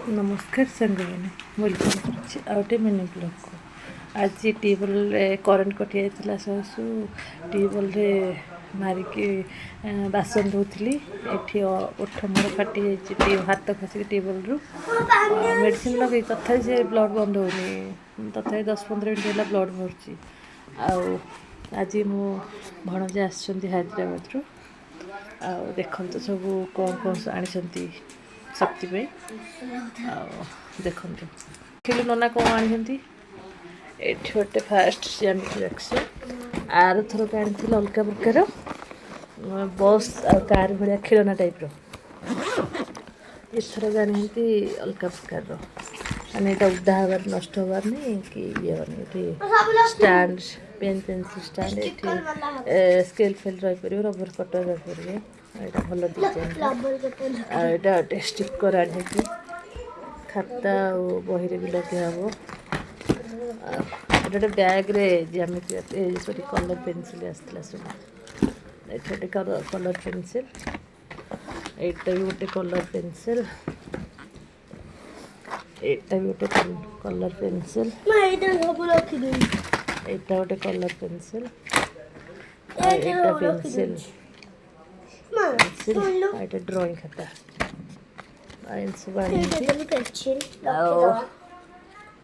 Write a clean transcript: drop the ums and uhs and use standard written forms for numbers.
नमस्कार संग मैंने वेलकम करटे मिनी ब्लॉग को आज ट्यूबवेल करेन्ट कटि जाता सहसु ट्यूबवेल मारिकी बासन धोली ये ओठ मोर फाटी हाथ खसिक ट्यूबवेल रु मेडिसिन लगे तथा से ब्लड बंद होनी तथा 10-15 मिनट है ब्लड भरची आज मो भणजे आसछन्ति हैदराबाद रु देखते तो सब कौन कौन आनी शक्ति पे देखते खिलु नना कौन आनी ये गोटे फास्ट ज्यामिति बक्स आर थरक आनी अलग प्रकार बस आ कार भाया खेलना टाइप एथरक आनी अलग प्रकार माने उदा हबार नष्ट हबार नहीं कि ये स्टैंड पेन पेन्सिल स्टैंड ये स्केल फेल रही रबर कटर रही यहाँ भल डिजाइन यहाँ गोटे स्टिकर आनी खाता और बही भी लगे हम गोटे बैग रे ज्यामिति सॉरी कलर पेनसिल आसला सब ये गोटे कलर पेनसिल एटा भी गोटे कलर पेनसिल एटा भी गोटे कलर पेनसिल एटा गोटे कलर पेनसिल एटा पेनसिल पेनसिल एटा ड्राइंग खाता सब